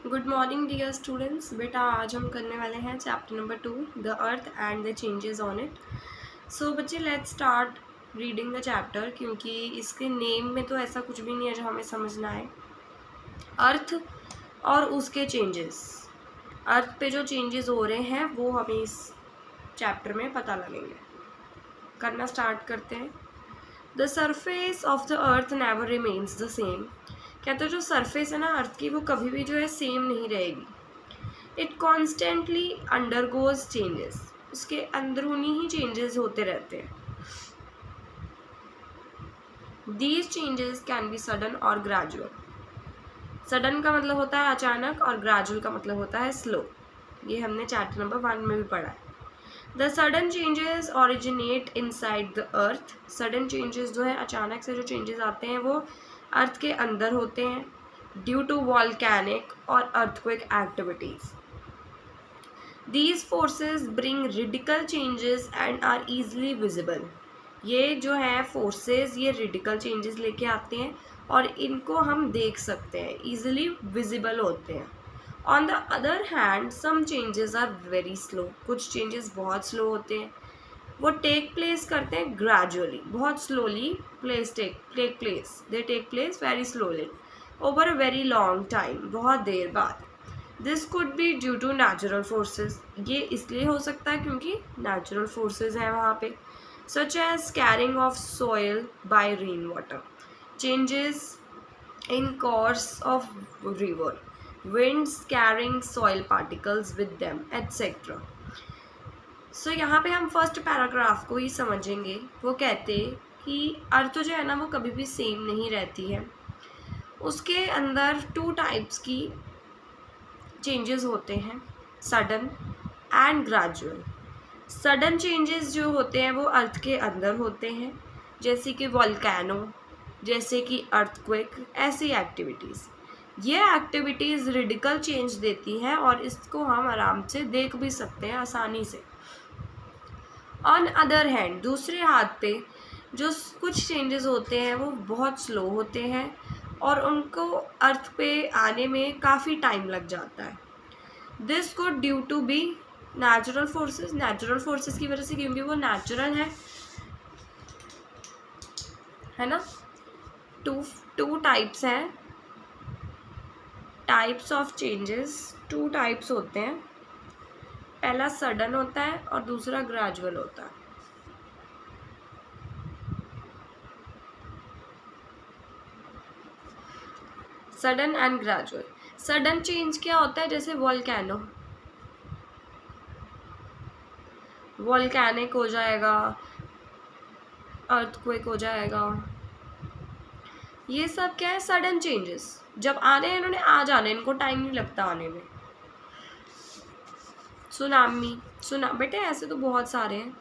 Good morning dear students. बेटा आज हम करने वाले हैं chapter number 2 the earth and the changes on it. So बच्चे let's start reading the chapter, क्योंकि इसके नेम में तो ऐसा कुछ भी नहीं है जो हमें समझना है। अर्थ और उसके चेंजेस, अर्थ पे जो चेंजेस हो रहे हैं वो हमें इस चैप्टर में पता लगेंगे। करना स्टार्ट करते हैं। The surface of the earth never remains the same. कहते हैं जो सरफेस है ना अर्थ की, वो कभी भी जो है सेम नहीं रहेगी। इट कॉन्स्टेंटली अंडरगोज चेंजेस, उसके अंदरूनी ही चेंजेस होते रहते हैं। These changes can be sudden और ग्रेजुअल। सडन का मतलब होता है अचानक और ग्रेजुअल का मतलब होता है स्लो। ये हमने चैप्टर नंबर 1 में भी पढ़ा है। The sudden changes originate inside the earth. Sudden changes जो है अचानक से जो चेंजेस आते हैं वो अर्थ के अंदर होते हैं, ड्यू टू वॉल्केनिक और earthquake activities. These forces bring radical changes and are easily visible. ये जो है फोर्सेस ये रेडिकल चेंजेस लेके आते हैं और इनको हम देख सकते हैं, ईजिली विजिबल होते हैं। On the other hand some changes are very slow. कुछ चेंजेस बहुत स्लो होते हैं, वो टेक प्लेस करते हैं ग्रेजुअली, बहुत slowly take place very slowly over a very long time, बहुत देर बाद। This could be due to natural forces. ये इसलिए हो सकता है क्योंकि नेचुरल फोर्सेस हैं वहाँ पे, such as carrying of soil by rain water, changes in course of river, winds carrying soil particles with them etc. So यहाँ पे हम फर्स्ट पैराग्राफ को ही समझेंगे। वो कहते कि अर्थ जो है ना वो कभी भी सेम नहीं रहती है, उसके अंदर 2 टाइप्स की चेंजेस होते हैं, sudden and gradual. Sudden changes जो होते हैं वो अर्थ के अंदर होते हैं, जैसे कि वॉल्केनो, जैसे कि अर्थक्वेक, ऐसी एक्टिविटीज़। ये एक्टिविटीज़ रेडिकल चेंज देती हैं और इसको हम आराम से देख भी सकते हैं आसानी से। ऑन अदर हैंड, दूसरे हाथ पे जो कुछ चेंजेस होते हैं वो बहुत स्लो होते हैं और उनको अर्थ पे आने में काफ़ी टाइम लग जाता है। दिस को due to be natural forces, natural forces की वजह से, क्योंकि वो नेचुरल है ना। टू टाइप्स हैं, टाइप्स ऑफ चेंजेस 2 टाइप्स होते हैं। पहला सडन होता है और दूसरा ग्रेजुअल होता है। Sudden and gradual. Sudden change क्या होता है, जैसे वॉल्केनो, वॉल्केनिक हो जाएगा, अर्थक्वेक हो जाएगा, ये सब क्या है सडन चेंजेस। जब आने हैं इन्होंने आ जाने, इनको टाइम नहीं लगता आने में। सुनामी, बेटे ऐसे तो बहुत सारे हैं।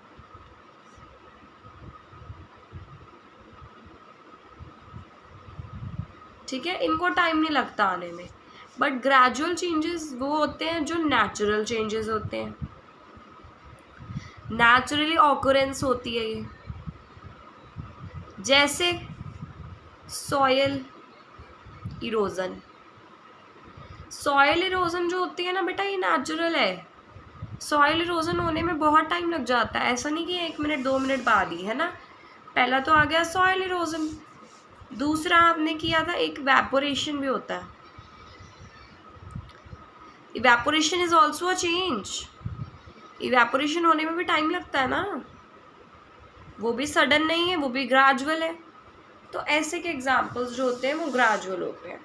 ठीक है, इनको टाइम नहीं लगता आने में। बट ग्रेजुअल चेंजेस वो होते हैं जो नेचुरल चेंजेस होते हैं, नेचुरली ऑकरेंस होती है ये। जैसे सॉयल इरोजन, सॉयल इरोजन जो होती है ना बेटा ये नेचुरल है। सॉइल इरोजन होने में बहुत टाइम लग जाता है, ऐसा नहीं कि 1 मिनट 2 मिनट बाद ही, है ना। पहला तो आ गया सॉइल इरोजन, दूसरा आपने किया था एक इवेपोरेशन भी होता है। Evaporation is also a change. Evaporation होने में भी टाइम लगता है ना, वो भी सडन नहीं है, वो भी ग्रेजुअल है। तो ऐसे के एग्जाम्पल्स जो होते हैं वो ग्रेजुअल होते हैं।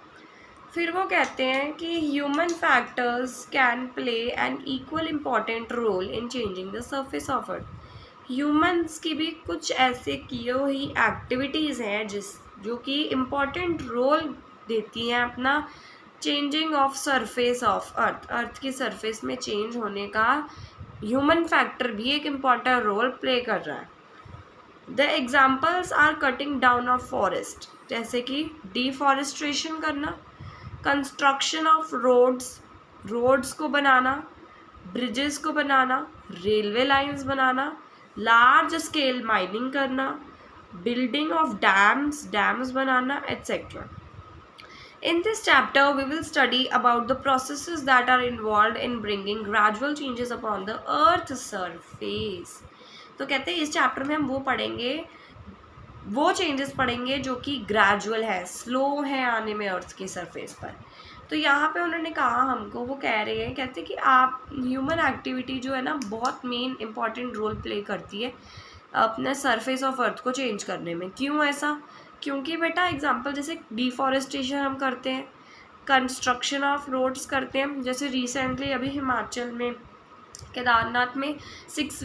फिर वो कहते हैं कि human factors can play an equal important role in changing the surface of earth. Humans की भी कुछ ऐसे किए हुई एक्टिविटीज़ हैं जो कि इम्पॉर्टेंट रोल देती हैं अपना changing of surface of earth. Earth की सरफेस में चेंज होने का ह्यूमन फैक्टर भी एक इम्पॉर्टेंट रोल प्ले कर रहा है। The examples are cutting down of forest, जैसे कि डिफॉरेस्ट्रेशन करना, कंस्ट्रक्शन ऑफ रोड्स को बनाना, ब्रिजेस को बनाना, रेलवे लाइंस बनाना, लार्ज स्केल माइनिंग करना, building of dams banana etcetera. In this chapter, we will study about the processes that are involved in bringing gradual changes upon the earth surface. तो कहते हैं इस chapter में हम वो changes पढ़ेंगे जो कि ग्रेजुअल है, स्लो है आने में अर्थ के सरफेस पर। तो यहाँ पे उन्होंने कहा हमको, वो कह रहे हैं, कहते कि आप ह्यूमन एक्टिविटी जो है ना बहुत मेन इंपॉर्टेंट रोल प्ले करती है अपने सरफेस ऑफ अर्थ को चेंज करने में। क्यों ऐसा? क्योंकि बेटा एग्जांपल जैसे डिफॉरेस्टेशन हम करते हैं, कंस्ट्रक्शन ऑफ रोड्स करते हैं। जैसे रिसेंटली अभी हिमाचल में केदारनाथ में सिक्स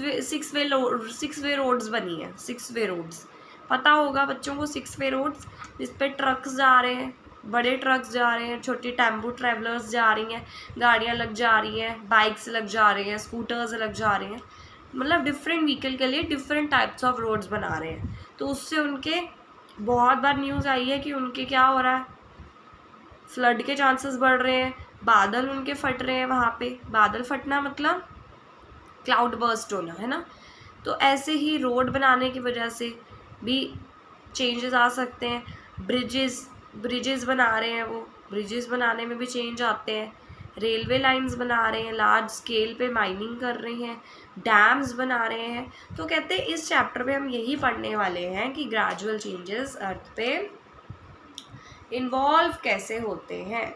वे रोड्स बनी है। 6 वे रोड्स पता होगा बच्चों को, 6 वे रोड्स जिस पे ट्रक्स जा रहे हैं, बड़े ट्रक्स जा रहे हैं, छोटी टेम्पो ट्रैवलर्स जा रही हैं, गाड़ियाँ लग जा रही हैं, बाइक्स लग जा रही हैं, स्कूटर्स लग जा रहे हैं, मतलब डिफरेंट व्हीकल के लिए डिफरेंट टाइप्स ऑफ रोड्स बना रहे हैं। तो उससे उनके बहुत बार न्यूज़ आई है कि उनके क्या हो रहा है, फ्लड के चांसेस बढ़ रहे हैं, बादल उनके फट रहे हैं वहाँ पे। बादल फटना मतलब क्लाउड बर्स्ट होना, है ना। तो ऐसे ही रोड बनाने की वजह से भी चेंजेस आ सकते हैं। ब्रिजेस बना रहे हैं, वो ब्रिजेस बनाने में भी चेंज आते हैं। रेलवे लाइंस बना रहे हैं, लार्ज स्केल पे माइनिंग कर रहे हैं, डैम्स बना रहे हैं। तो कहते हैं इस चैप्टर में हम यही पढ़ने वाले हैं कि ग्रेजुअल चेंजेस अर्थ पे इन्वॉल्व कैसे होते हैं।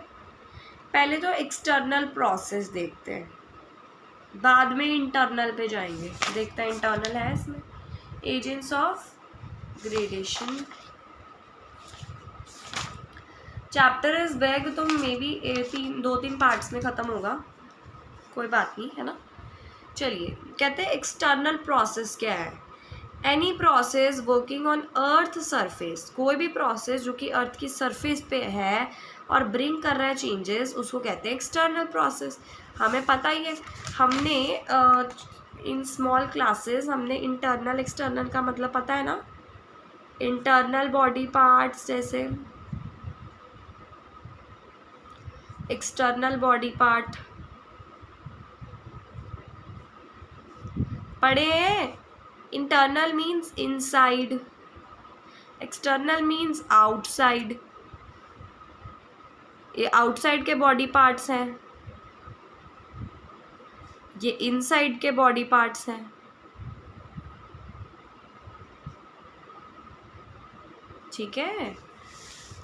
पहले तो एक्सटर्नल प्रोसेस देखते हैं, बाद में इंटरनल पे जाएंगे। देखते हैं इंटरनल है इसमें, agents of gradation. Chapter is bag तो मे बी 2-3 पार्ट्स में ख़त्म होगा, कोई बात नहीं, है ना। चलिए, कहते हैं एक्सटर्नल प्रोसेस क्या है। Any process working on earth surface, कोई भी प्रोसेस जो कि अर्थ की सरफेस पे है और ब्रिंग कर रहा है चेंजेस, उसको कहते हैं एक्सटर्नल प्रोसेस। हमें पता ही है, हमने इन स्मॉल क्लासेस हमने इंटरनल एक्सटर्नल का मतलब पता है ना। इंटरनल बॉडी पार्ट्स जैसे एक्सटर्नल बॉडी पार्ट पढ़े हैं। Internal means inside, external means outside. ये आउटसाइड के बॉडी पार्ट्स हैं, ये इनसाइड के बॉडी पार्ट्स हैं। ठीक है,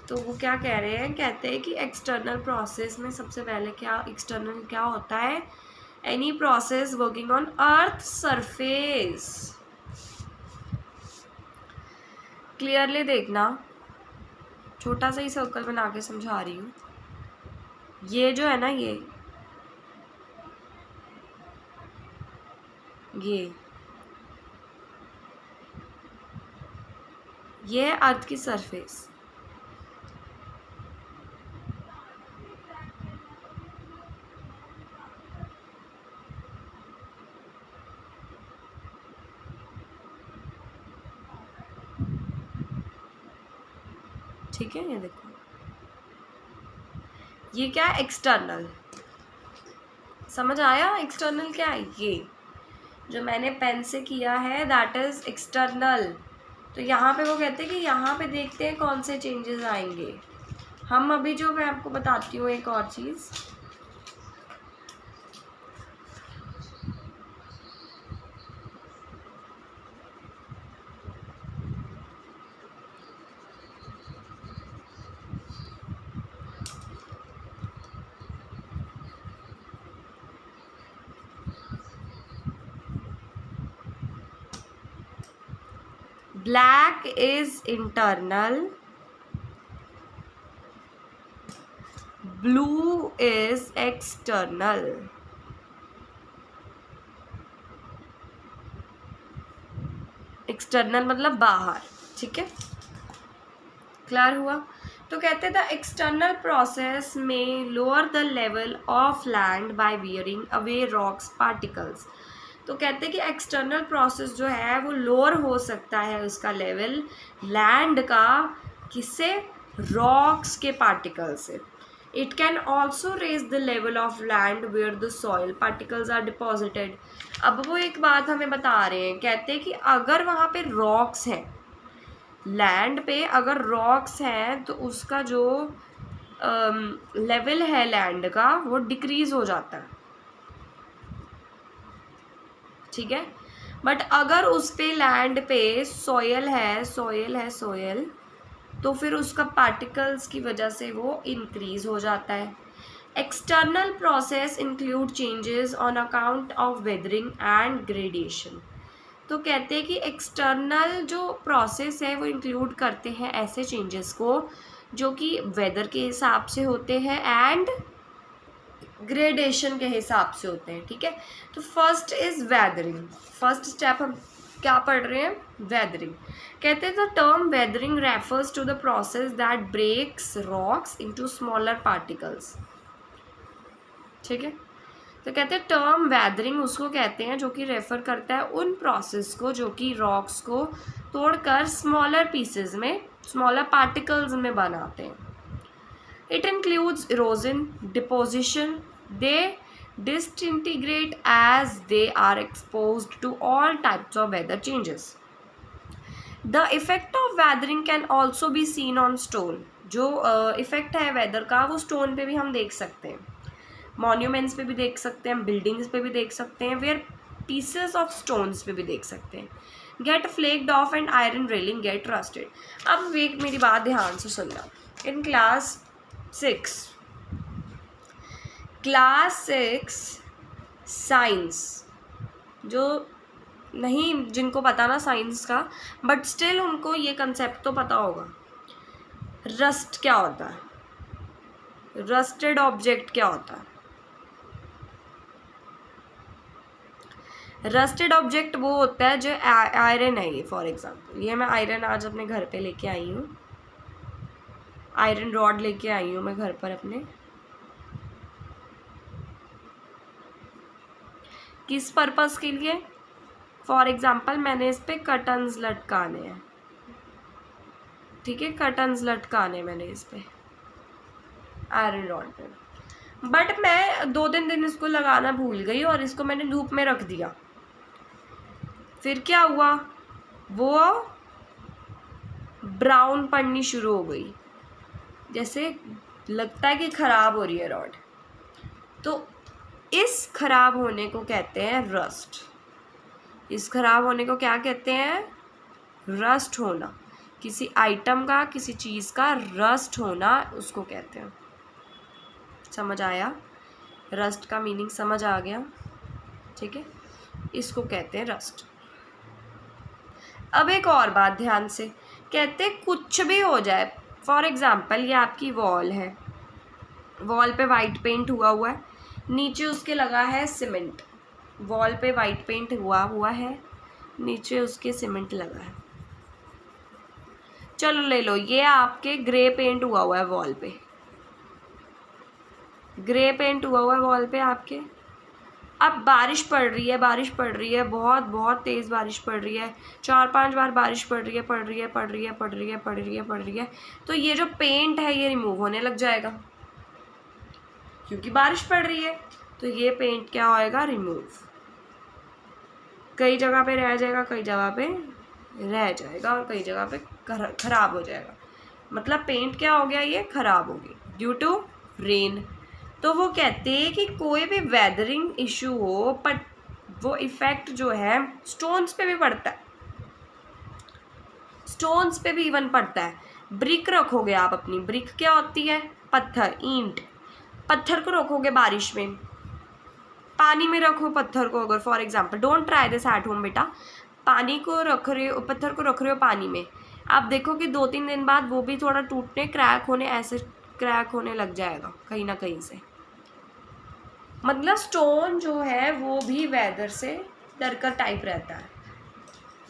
तो वो क्या कह रहे हैं, कहते हैं कि एक्सटर्नल प्रोसेस में सबसे पहले एक्सटर्नल क्या होता है, any process working on earth surface. Clearly देखना, छोटा सा ही सर्कल बना के समझा रही हूँ। ये जो है ना, ये है अर्थ की सरफेस। ठीक है, ये देखो, ये क्या है, एक्सटर्नल। समझ आया एक्सटर्नल क्या है? ये जो मैंने पेन से किया है दैट इज एक्सटर्नल। तो यहाँ पे वो कहते हैं कि यहाँ पे देखते हैं कौन से चेंजेस आएंगे। हम अभी जो मैं आपको बताती हूँ एक और चीज़, black is internal, blue is external. External मतलब बाहर। ठीक है, क्लियर हुआ। तो कहते द एक्सटर्नल प्रोसेस में lower the level of land by wearing away rocks particles. तो कहते हैं कि एक्सटर्नल प्रोसेस जो है वो लोअर हो सकता है उसका लेवल लैंड का, किससे, रॉक्स के पार्टिकल से। It can also raise the level of land where the soil particles are deposited. अब वो एक बात हमें बता रहे हैं, कहते हैं कि अगर वहाँ पे रॉक्स हैं, लैंड पे अगर रॉक्स हैं तो उसका जो लेवल है लैंड का वो डिक्रीज हो जाता है, ठीक है। बट अगर उस पे लैंड पे सोयल है तो फिर उसका पार्टिकल्स की वजह से वो इंक्रीज हो जाता है। External process include changes on account of weathering and gradation. तो कहते हैं कि एक्सटर्नल जो प्रोसेस है वो इंक्लूड करते हैं ऐसे चेंजेस को जो कि वेदर के हिसाब से होते हैं एंड ग्रेडेशन के हिसाब से होते हैं, ठीक है। तो first is weathering, first step हम क्या पढ़ रहे हैं, वेदरिंग। कहते हैं the term weathering refers to the process that breaks rocks into smaller particles, ठीक है। तो कहते हैं टर्म वेदरिंग उसको कहते हैं जो कि रेफर करता है उन प्रोसेस को जो कि रॉक्स को तोड़कर स्मॉलर पीसेस में, स्मॉलर पार्टिकल्स में बनाते हैं। It includes erosion, deposition. They disintegrate as they are exposed to all types of weather changes. The effect of weathering can also be seen on stone. जो effect है weather का वो stone पे भी हम देख सकते हैं, मॉन्यूमेंट्स पे भी देख सकते हैं, बिल्डिंग्स पे भी देख सकते हैं, वेयर पीसेस ऑफ स्टोन्स पे भी देख सकते हैं। Gate flaked off and iron railing gate rusted. अब एक मेरी बात ध्यान से सुनना, इन क्लास 6 साइंस, जो नहीं जिनको पता ना साइंस का, बट स्टिल उनको ये कंसेप्ट तो पता होगा। रस्ट क्या होता है, रस्टेड ऑब्जेक्ट क्या होता है? रस्टेड ऑब्जेक्ट वो होता है जो आयरन है। ये फॉर एग्जांपल ये मैं आयरन आज अपने घर पे लेके आई हूँ, आयरन रॉड लेके आई हूँ मैं घर पर अपने। किस पर्पस के लिए? फॉर एग्जांपल मैंने इस पे कर्टन्स लटकाने हैं, ठीक है, कर्टन्स लटकाने मैंने इस पे आयरन रॉड पे, बट मैं 2-3 दिन इसको लगाना भूल गई और इसको मैंने धूप में रख दिया। फिर क्या हुआ, वो ब्राउन पड़नी शुरू हो गई, जैसे लगता है कि ख़राब हो रही है रॉड। तो इस ख़राब होने को कहते हैं रस्ट। इस ख़राब होने को क्या कहते हैं? रस्ट होना। किसी आइटम का, किसी चीज़ का रस्ट होना उसको कहते हैं। समझ आया? रस्ट का मीनिंग समझ आ गया, ठीक है। इसको कहते हैं रस्ट। अब एक और बात ध्यान से, कहते कुछ भी हो जाए, फॉर एग्जाम्पल ये आपकी वॉल है, वॉल पे वाइट पेंट हुआ है, नीचे उसके लगा है सीमेंट, वॉल पे वाइट पेंट हुआ है, नीचे उसके सीमेंट लगा है। चलो ले लो, ये आपके ग्रे पेंट हुआ है वॉल पे, ग्रे पेंट हुआ है वॉल पे आपके। अब बारिश पड़ रही है, बहुत बहुत तेज़ बारिश पड़ रही है, 4-5 बार बारिश पड़ रही है, तो ये जो पेंट है ये रिमूव होने लग जाएगा, क्योंकि बारिश पड़ रही है। तो ये पेंट क्या होएगा? रिमूव। कई जगह पे रह जाएगा, कई जगह पे रह जाएगा और कई जगह पे ख़राब हो जाएगा। मतलब पेंट क्या हो गया? ये ख़राब हो गई ड्यू टू रेन। तो वो कहते हैं कि कोई भी वेदरिंग इशू हो, बट वो इफ़ेक्ट जो है स्टोन्स पे भी पड़ता है, स्टोन्स पे भी इवन पड़ता है। ब्रिक रखोगे आप अपनी, ब्रिक क्या होती है? पत्थर, ईंट। पत्थर को रखोगे बारिश में, पानी में रखो पत्थर को, अगर for example, don't try this at home बेटा, पानी को रख रहे हो, पत्थर को रख रहे हो पानी में, आप देखो कि 2-3 दिन बाद वो भी थोड़ा टूटने, क्रैक होने, ऐसे क्रैक होने लग जाएगा कहीं ना कहीं से। मतलब स्टोन जो है वो भी वेदर से डरकर टाइप रहता है,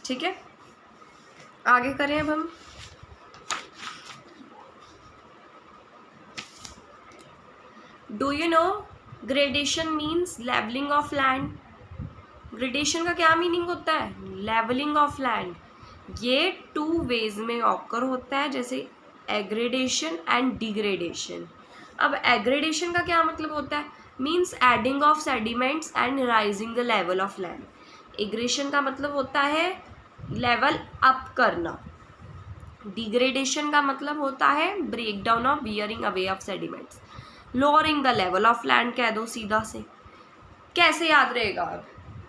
ठीक है। आगे करें अब हम। Do you know gradation means levelling of land. Gradation का क्या मीनिंग होता है? Levelling of land. ये 2 वेज में ऑकर होता है, जैसे एग्रेडेशन एंड डिग्रेडेशन। अब एग्रेडेशन का क्या मतलब होता है? Means adding of sediments and raising the level of land. Aggradation का मतलब होता है लेवल अप करना, डिग्रेडेशन का मतलब होता है break down of bearing away of sediments, lowering the level of land कह दो सीधा से। कैसे याद रहेगा अब,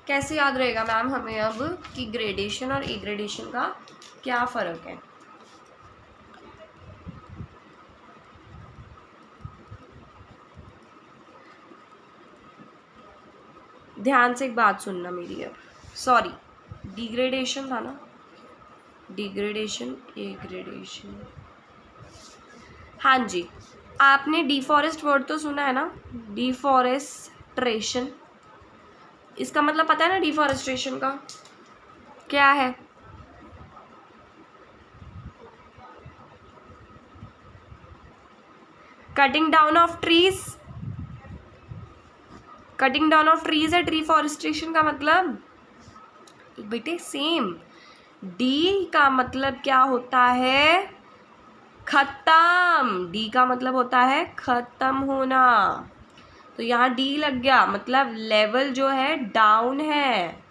कैसे याद रहेगा मैम हमें अब कि ग्रेडेशन और इग्रेडेशन का क्या फ़र्क है? ध्यान से एक बात सुनना मेरी अब, सॉरी डिग्रेडेशन था ना, डिग्रेडेशन इग्रेडेशन, हाँ जी, आपने डिफॉरेस्ट वर्ड तो सुना है ना, डिफॉरेस्ट्रेशन, इसका मतलब पता है ना डिफॉरेस्ट्रेशन का क्या है? Cutting down of trees, cutting down of trees है डिफॉरेस्ट्रेशन का मतलब बेटे सेम। डी का मतलब क्या होता है? खत्म, डी का मतलब होता है खत्म होना, तो यहाँ डी लग गया, मतलब लेवल जो है डाउन है।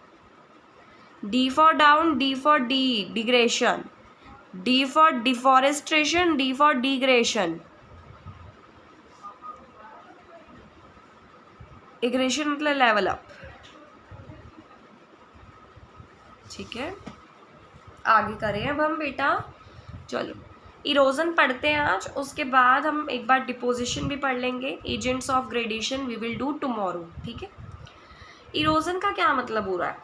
D for down, D for degradation, D for deforestation, D for degradation, aggradation मतलब लेवल अप। ठीक है, आगे करें अब हम बेटा, चलो इरोजन पढ़ते हैं आज, उसके बाद हम एक बार डिपोजिशन भी पढ़ लेंगे। Agents of gradation we will do tomorrow, ठीक है। इरोजन का क्या मतलब हो रहा है?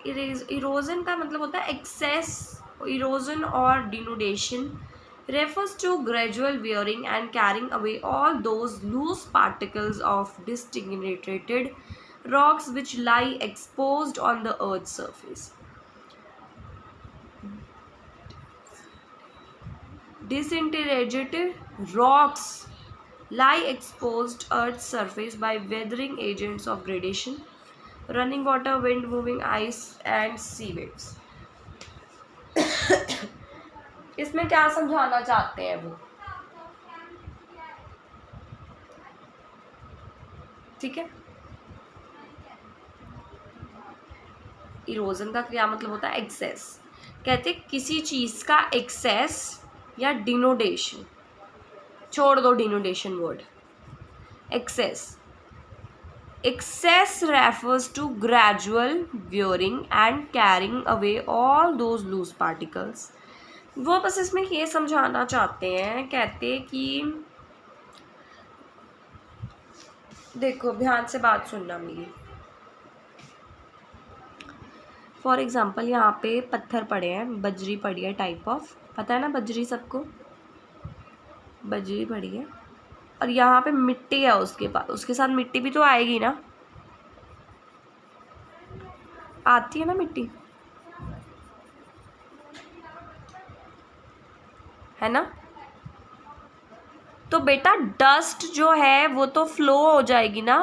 इरोजन का मतलब होता है एक्सेस इरोजन और डिनोडेशन refers to gradual wearing and carrying away all those loose particles of disintegrated rocks which lie exposed on the earth's surface. Disintegrated rocks lie exposed earth's surface by weathering agents of gradation, running water, wind, moving ice and sea waves. इसमें क्या समझाना चाहते हैं वो? ठीक है, erosion का क्या मतलब होता है? एक्सेस, कहते किसी चीज का एक्सेस या डिनोडेशन, छोड़ दो denudation word, excess, excess refers to gradual wearing and carrying away all those loose particles. वो बस इसमें ये समझाना चाहते हैं, कहते कि देखो ध्यान से बात सुनना मेरी। फॉर एग्जाम्पल यहाँ पे पत्थर पड़े हैं, बजरी पड़ी है टाइप ऑफ, पता है ना बजरी सबको, बजरी पड़ी है, और यहाँ पे मिट्टी है उसके पास, उसके साथ मिट्टी भी तो आएगी ना, आती है ना मिट्टी, है ना? तो बेटा डस्ट जो है वो तो फ्लो हो जाएगी ना,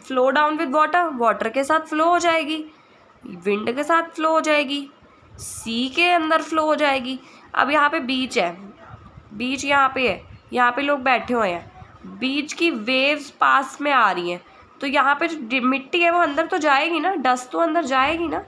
flow down with water, water के साथ फ्लो हो जाएगी, विंड के साथ फ्लो हो जाएगी, सी के अंदर फ्लो हो जाएगी। अब यहाँ पे बीच है, बीच यहाँ पे है, यहाँ पे लोग बैठे हुए हैं, बीच की वेव्स पास में आ रही हैं, तो यहाँ पे जो मिट्टी है वो अंदर तो जाएगी ना, डस्ट तो अंदर जाएगी ना।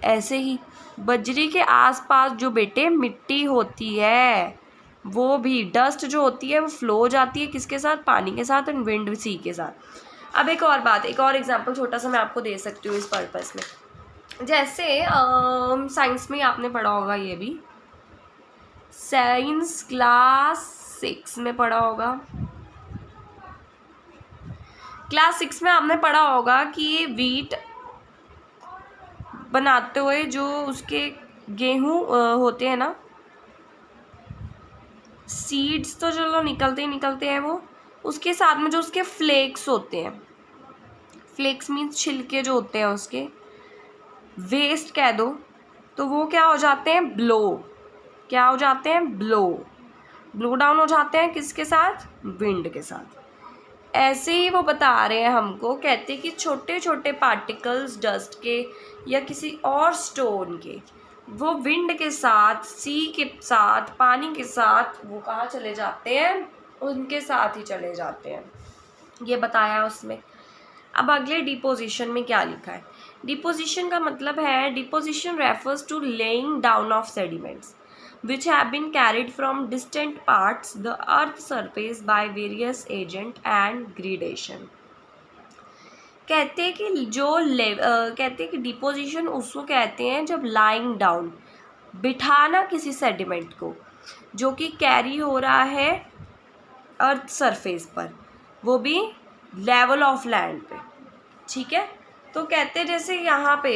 ऐसे ही बजरी के आसपास जो बेटे मिट्टी होती है, वो भी डस्ट जो होती है वो फ्लो हो जाती है, किसके साथ? पानी के साथ एंड विंड सी के साथ। अब एक और बात, एक और एग्जांपल छोटा सा मैं आपको दे सकती हूँ इस पर्पस में। जैसे साइंस में आपने पढ़ा होगा, ये भी साइंस क्लास 6 में पढ़ा होगा, क्लास 6 में आपने पढ़ा होगा कि वीट बनाते हुए जो उसके गेहूँ होते हैं ना, सीड्स तो चलो निकलते ही निकलते हैं, वो उसके साथ में जो उसके फ्लेक्स होते हैं, फ्लेक्स मीन्स छिलके जो होते हैं उसके, वेस्ट कह दो, तो वो क्या हो जाते हैं? ब्लो, क्या हो जाते हैं? ब्लो, ब्लो डाउन हो जाते हैं, किसके साथ? विंड के साथ। ऐसे ही वो बता रहे हैं हमको, कहते कि छोटे छोटे पार्टिकल्स डस्ट के या किसी और स्टोन के, वो विंड के साथ, सी के साथ, पानी के साथ वो कहाँ चले जाते हैं? उनके साथ ही चले जाते हैं, ये बताया उसमें। अब अगले डिपोजिशन में क्या लिखा है? डिपोजिशन का मतलब है, deposition refers to laying down of sediments which have been carried from distant parts the earth surface by various agent and gradation. कहते हैं कि कहते हैं कि डिपोजिशन उसको कहते हैं जब लाइंग डाउन, बिठाना किसी सेडिमेंट को जो कि कैरी हो रहा है अर्थ सरफेस पर, वो भी लेवल ऑफ लैंड पे, ठीक है। तो कहते हैं जैसे यहाँ पे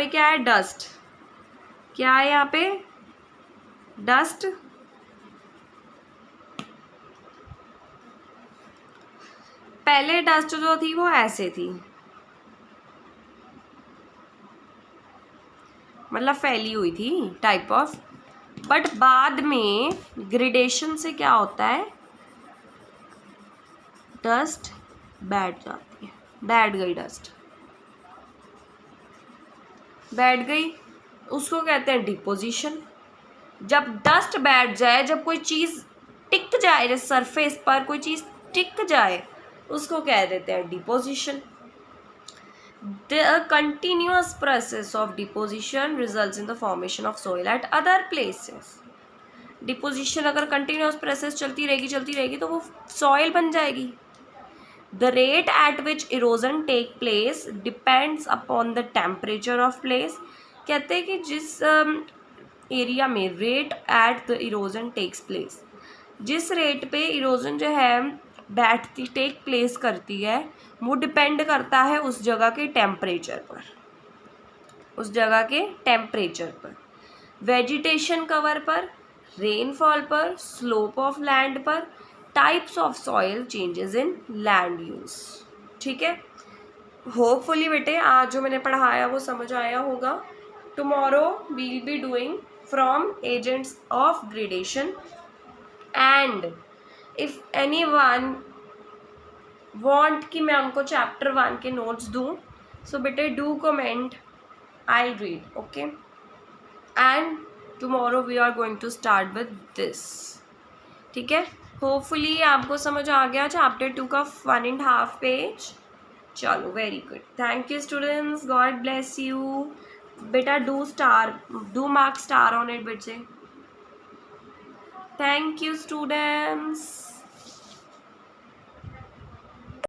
क्या है? डस्ट। क्या है यहाँ पे? डस्ट। पहले डस्ट जो थी वो ऐसे थी, मतलब फैली हुई थी टाइप ऑफ, बट बाद में ग्रेडेशन से क्या होता है, डस्ट बैठ जाती है। बैठ गई डस्ट, बैठ गई, उसको कहते हैं डिपोजिशन। जब डस्ट बैठ जाए, जब कोई चीज़ टिक जाए, जैसे सरफेस पर कोई चीज़ टिक जाए, उसको कह देते हैं deposition. The continuous process of deposition results in the formation of soil at other places. Deposition अगर कंटिन्यूस प्रोसेस चलती रहेगी तो वो सॉइल बन जाएगी। The rate at which erosion take place depends upon the temperature of place. कहते हैं कि जिस एरिया में rate at the erosion takes place, जिस रेट पे इरोजन जो है बैठती टेक प्लेस करती है, वो डिपेंड करता है उस जगह के टेम्परेचर पर, उस जगह के टेम्परेचर पर, वेजिटेशन कवर पर, रेनफॉल पर, स्लोप ऑफ लैंड पर, types of soil, changes in land use. ठीक है, होपफुली बेटे आज जो मैंने पढ़ाया वो समझ आया होगा। Tomorrow we will be doing from agents of gradation, and if anyone want कि मैं उनको चैप्टर 1 के नोट्स दूँ, सो बेटे do comment, I read, okay. And tomorrow we are going to start with this, ठीक है। Hopefully आपको समझ आ गया चैप्टर 2 का 1.5 पेज। चलो very good, thank you students, God bless you. बेटा do mark star on it बेटे। Thank you students.